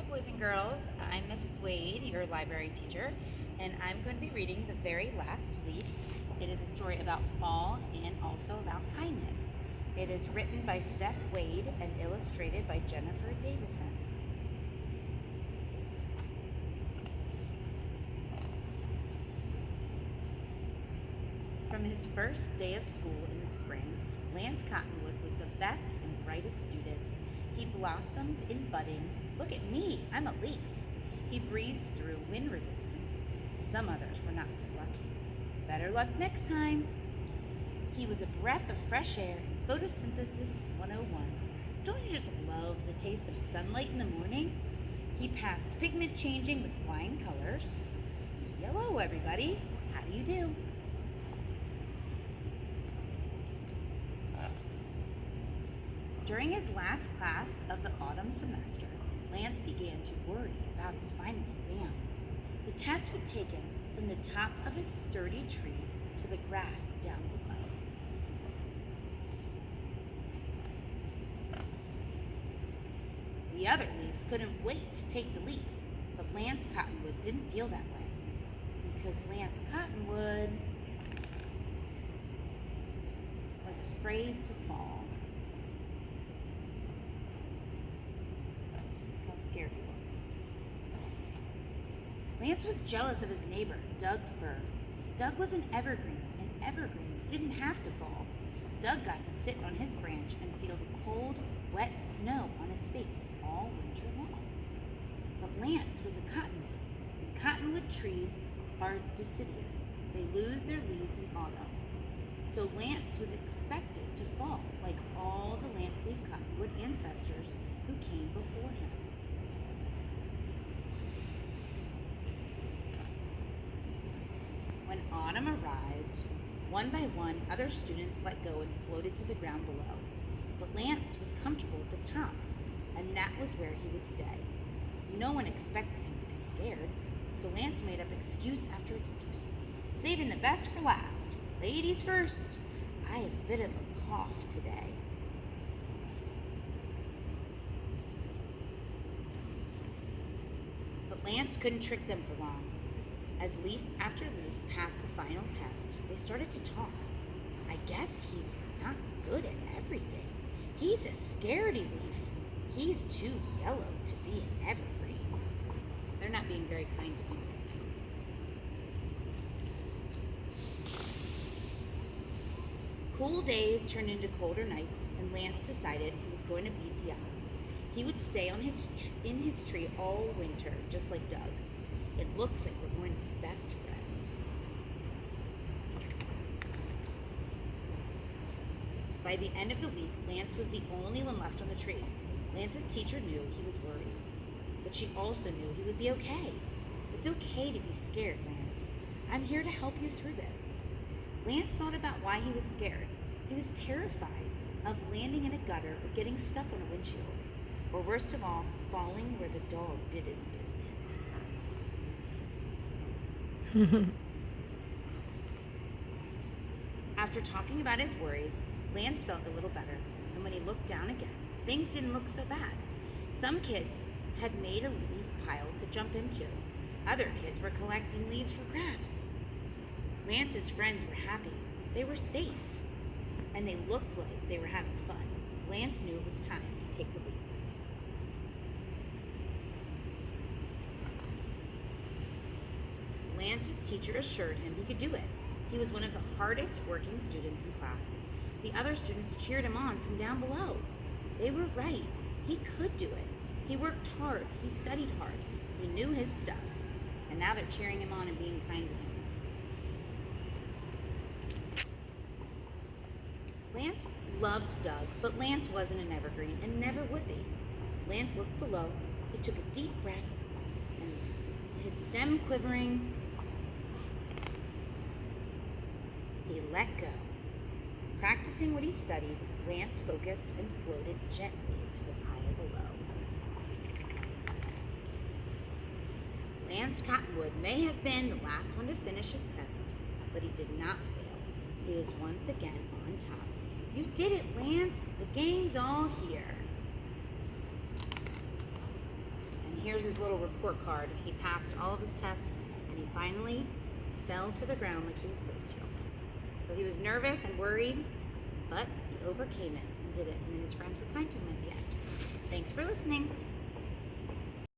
boys and girls. I'm Mrs. Wade, your library teacher, and I'm going to be reading The Very Last Leaf. It is a story about fall and also about kindness. It is written by Steph Wade and illustrated by Jennifer Davison. From his first day of school in the spring, Lance Cottonwood was the best and brightest student. He blossomed in budding. Look at me, I'm a leaf. He breezed through wind resistance. Some others were not so lucky. Better luck next time. He was a breath of fresh air in Photosynthesis 101. Don't you just love the taste of sunlight in the morning? He passed pigment changing with flying colors. Hello, everybody. How do you do? During his last class of the autumn semester, Lance began to worry about his final exam. The test would take him from the top of a sturdy tree to the grass down below. The other leaves couldn't wait to take the leap, but Lance Cottonwood didn't feel that way, because Lance Cottonwood was afraid to fall. Scared he was. Lance was jealous of his neighbor, Doug Fir. Doug was an evergreen, and evergreens didn't have to fall. Doug got to sit on his branch and feel the cold, wet snow on his face all winter long. But Lance was a cottonwood, and cottonwood trees are deciduous. They lose their leaves in autumn. So Lance was expected to fall like all the lance-leaf cottonwood ancestors who came before him. When autumn arrived, one by one, other students let go and floated to the ground below. But Lance was comfortable at the top, and that was where he would stay. No one expected him to be scared, so Lance made up excuse after excuse, saving the best for last. Ladies first. I have a bit of a cough today. But Lance couldn't trick them for long. As leaf after leaf passed the final test, they started to talk. I guess he's not good at everything. He's a scaredy leaf. He's too yellow to be an evergreen. So they're not being very kind to him. Cool days turned into colder nights, and Lance decided he was going to beat the odds. He would stay in his tree all winter, just like Doug. It looks like we're going to be best friends. By the end of the week, Lance was the only one left on the tree. Lance's teacher knew he was worried, but she also knew he would be okay. It's okay to be scared, Lance. I'm here to help you through this. Lance thought about why he was scared. He was terrified of landing in a gutter or getting stuck on a windshield, or worst of all, falling where the dog did his business. After talking about his worries, Lance felt a little better, and when he looked down again, things didn't look so bad. Some kids had made a leaf pile to jump into. Other kids were collecting leaves for crafts. Lance's friends were happy. They were safe, and they looked like they were having fun. Lance knew it was time to take the leap. Lance's teacher assured him he could do it. He was one of the hardest working students in class. The other students cheered him on from down below. They were right. He could do it. He worked hard. He studied hard. He knew his stuff. And now they're cheering him on and being kind to him. Lance loved Doug, but Lance wasn't an evergreen and never would be. Lance looked below. He took a deep breath, and his stem quivering, he let go. Practicing what he studied, Lance focused and floated gently to the pile below. Lance Cottonwood may have been the last one to finish his test, but he did not fail. He was once again on top. You did it, Lance. The gang's all here. And here's his little report card. He passed all of his tests, and he finally fell to the ground like he was supposed to. So he was nervous and worried, but he overcame it and did it. And then his friends were kind to him at the end. Thanks for listening.